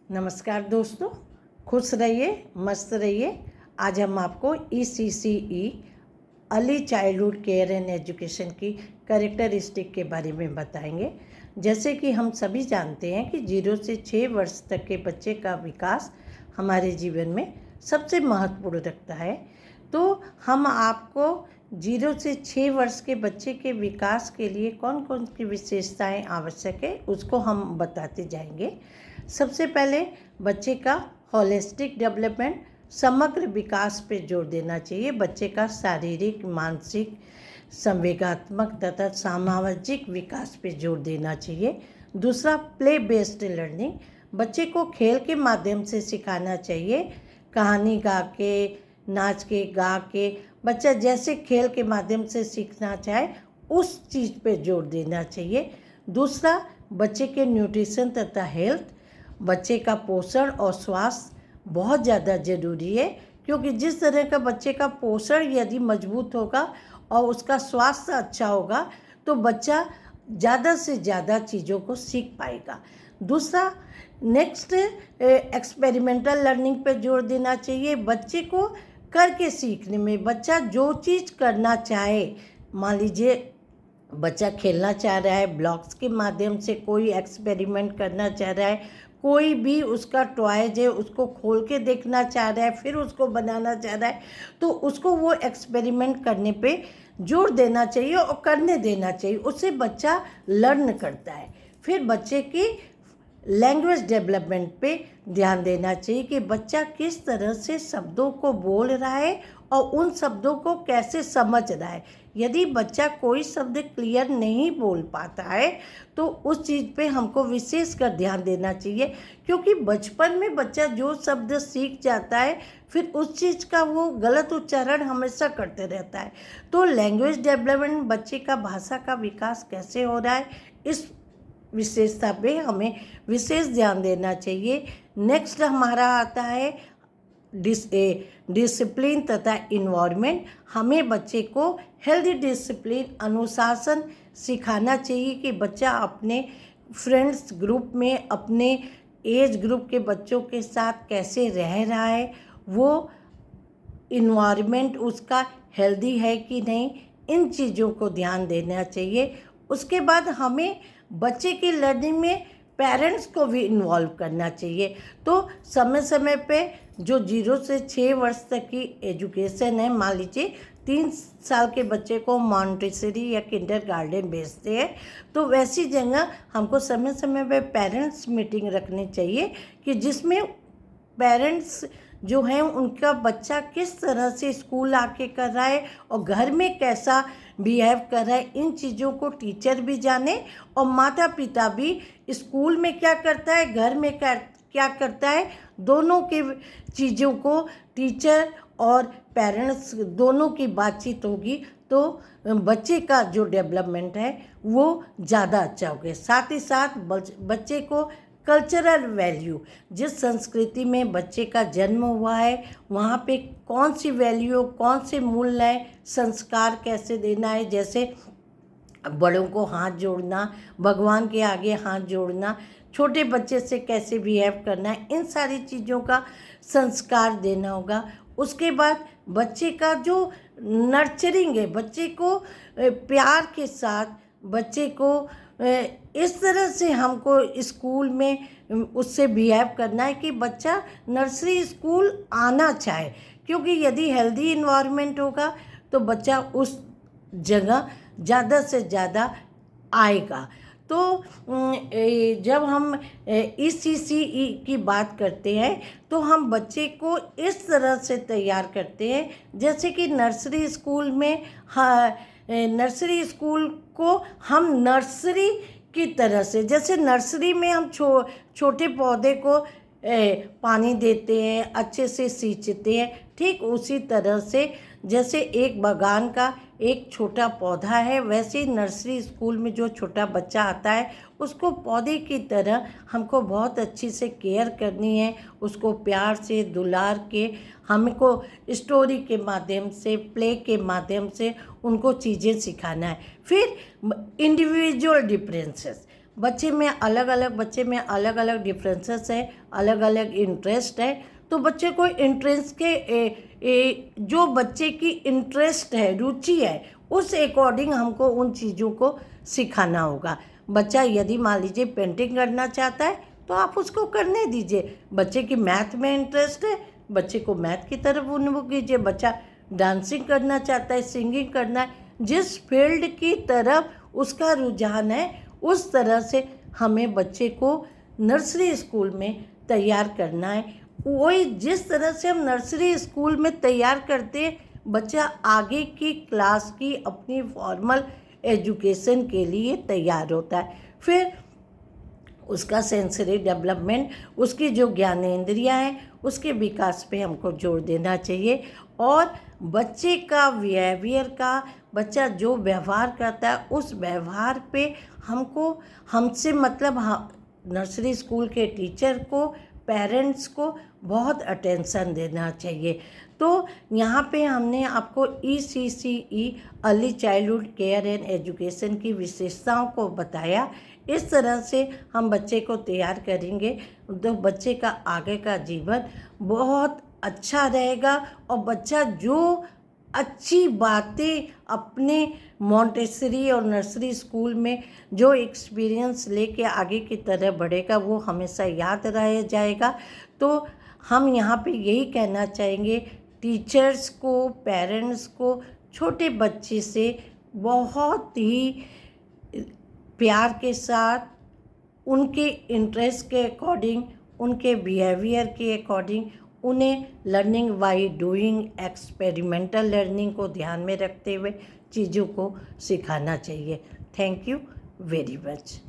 नमस्कार दोस्तों, खुश रहिए, मस्त रहिए। आज हम आपको ECCE early childhood care and education की कैरेक्टरिस्टिक के बारे में बताएंगे। जैसे कि हम सभी जानते हैं कि 0 से 6 वर्ष तक के बच्चे का विकास हमारे जीवन में सबसे महत्वपूर्ण रखता है। तो हम आपको 0 से 6 वर्ष के बच्चे के विकास के लिए कौन कौन सी विशेषताएं आवश्यक है उसको हम बताते जाएंगे। सबसे पहले बच्चे का होलिस्टिक डेवलपमेंट, समग्र विकास पे जोर देना चाहिए। बच्चे का शारीरिक, मानसिक, संवेगात्मक तथा सामाजिक विकास पे जोर देना चाहिए। दूसरा, प्ले बेस्ड लर्निंग, बच्चे को खेल के माध्यम से सिखाना चाहिए। कहानी गा के, नाच के, गा के, बच्चा जैसे खेल के माध्यम से सीखना चाहे उस चीज़ पे जोर देना चाहिए। दूसरा, बच्चे के न्यूट्रिशन तथा हेल्थ, बच्चे का पोषण और स्वास्थ्य बहुत ज़्यादा ज़रूरी है, क्योंकि जिस तरह का बच्चे का पोषण यदि मजबूत होगा और उसका स्वास्थ्य अच्छा होगा तो बच्चा ज़्यादा से ज़्यादा चीज़ों को सीख पाएगा। दूसरा, नेक्स्ट, एक्सपेरिमेंटल लर्निंग पे जोर देना चाहिए। बच्चे को करके सीखने में, बच्चा जो चीज़ करना चाहे, मान लीजिए बच्चा खेलना चाह रहा है, ब्लॉक्स के माध्यम से कोई एक्सपेरिमेंट करना चाह रहा है, कोई भी उसका टॉयज है उसको खोल के देखना चाह रहा है, फिर उसको बनाना चाह रहा है, तो उसको वो एक्सपेरिमेंट करने पे जोर देना चाहिए और करने देना चाहिए। उससे बच्चा लर्न करता है। फिर बच्चे की लैंग्वेज डेवलपमेंट पे ध्यान देना चाहिए कि बच्चा किस तरह से शब्दों को बोल रहा है और उन शब्दों को कैसे समझ रहा है। यदि बच्चा कोई शब्द क्लियर नहीं बोल पाता है तो उस चीज़ पे हमको विशेष कर ध्यान देना चाहिए, क्योंकि बचपन में बच्चा जो शब्द सीख जाता है फिर उस चीज़ का वो गलत उच्चारण हमेशा करते रहता है। तो लैंग्वेज डेवलपमेंट, बच्चे का भाषा का विकास कैसे हो रहा है, इस विशेषता पे हमें विशेष ध्यान देना चाहिए। नेक्स्ट हमारा आता है डिसिप्लिन तथा इन्वायरमेंट। हमें बच्चे को हेल्दी डिसिप्लिन, अनुशासन सिखाना चाहिए कि बच्चा अपने फ्रेंड्स ग्रुप में, अपने एज ग्रुप के बच्चों के साथ कैसे रह रहा है, वो इन्वायरमेंट उसका हेल्दी है कि नहीं, इन चीज़ों को ध्यान देना चाहिए। उसके बाद हमें बच्चे की लर्निंग में पेरेंट्स को भी इन्वॉल्व करना चाहिए। तो समय समय पे जो 0 से 6 वर्ष तक की एजुकेशन है, मान लीजिए 3 साल के बच्चे को मॉन्टेसरी या किंडरगार्टन भेजते हैं, तो वैसी जगह हमको समय समय पे पेरेंट्स मीटिंग रखनी चाहिए कि जिसमें पेरेंट्स जो हैं उनका बच्चा किस तरह से स्कूल आके कर रहा है और घर में कैसा बिहेव कर रहा है, इन चीज़ों को टीचर भी जाने और माता पिता भी स्कूल में क्या करता है, घर में क्या करता है, दोनों के चीज़ों को टीचर और पेरेंट्स दोनों की बातचीत होगी तो बच्चे का जो डेवलपमेंट है वो ज़्यादा अच्छा होगा। साथ ही साथ बच्चे को कल्चरल वैल्यू, जिस संस्कृति में बच्चे का जन्म हुआ है वहाँ पे कौन सी वैल्यू, कौन से मूल्य है, संस्कार कैसे देना है, जैसे बड़ों को हाथ जोड़ना, भगवान के आगे हाथ जोड़ना, छोटे बच्चे से कैसे बिहेव करना है, इन सारी चीज़ों का संस्कार देना होगा। उसके बाद बच्चे का जो नर्चरिंग है, बच्चे को प्यार के साथ, बच्चे को इस तरह से हमको स्कूल में उससे बिहेव करना है कि बच्चा नर्सरी स्कूल आना चाहे, क्योंकि यदि हेल्दी इन्वायरमेंट होगा तो बच्चा उस जगह ज़्यादा से ज़्यादा आएगा। तो जब हम ECCE की बात करते हैं तो हम बच्चे को इस तरह से तैयार करते हैं, जैसे कि नर्सरी स्कूल में, नर्सरी स्कूल को हम नर्सरी की तरह से, जैसे नर्सरी में हम छोटे पौधे को पानी देते हैं, अच्छे से सींचते हैं, ठीक उसी तरह से जैसे एक बागान का एक छोटा पौधा है, वैसे ही नर्सरी स्कूल में जो छोटा बच्चा आता है उसको पौधे की तरह हमको बहुत अच्छी से केयर करनी है। उसको प्यार से, दुलार के, हमको स्टोरी के माध्यम से, प्ले के माध्यम से उनको चीज़ें सिखाना है। फिर इंडिविजुअल डिफरेंसेस, बच्चे में अलग अलग डिफरेंसेस है, अलग अलग इंटरेस्ट है। तो बच्चे को इंटरेस्ट के जो बच्चे की इंटरेस्ट है, रुचि है, उस अकॉर्डिंग हमको उन चीज़ों को सिखाना होगा। बच्चा यदि मान लीजिए पेंटिंग करना चाहता है तो आप उसको करने दीजिए। बच्चे की मैथ में इंटरेस्ट है, बच्चे को मैथ की तरफ उन्मुख कीजिए। बच्चा डांसिंग करना चाहता है, सिंगिंग करना है, जिस फील्ड की तरफ उसका रुझान है उस तरह से हमें बच्चे को नर्सरी स्कूल में तैयार करना है। वही जिस तरह से हम नर्सरी स्कूल में तैयार करते हैं, बच्चा आगे की क्लास की अपनी फॉर्मल एजुकेशन के लिए तैयार होता है। फिर उसका सेंसरी डेवलपमेंट, उसकी जो ज्ञानेंद्रियाँ हैं, उसके विकास पे हमको जोर देना चाहिए। और बच्चे का बिहेवियर का, बच्चा जो व्यवहार करता है उस व्यवहार पे हमको, हमसे मतलब नर्सरी स्कूल के टीचर को, पेरेंट्स को बहुत अटेंशन देना चाहिए। तो यहाँ पे हमने आपको ECCE early childhood care and education की विशेषताओं को बताया। इस तरह से हम बच्चे को तैयार करेंगे तो बच्चे का आगे का जीवन बहुत अच्छा रहेगा। और बच्चा जो अच्छी बातें अपने मॉन्टेसरी और नर्सरी स्कूल में जो एक्सपीरियंस लेके आगे की तरह बढ़ेगा वो हमेशा याद रह जाएगा। तो हम यहाँ पे यही कहना चाहेंगे टीचर्स को, पेरेंट्स को छोटे बच्चे से बहुत ही प्यार के साथ, उनके इंटरेस्ट के अकॉर्डिंग, उनके बिहेवियर के अकॉर्डिंग उन्हें learning by doing, experimental learning को ध्यान में रखते हुए चीज़ों को सिखाना चाहिए। Thank you very much.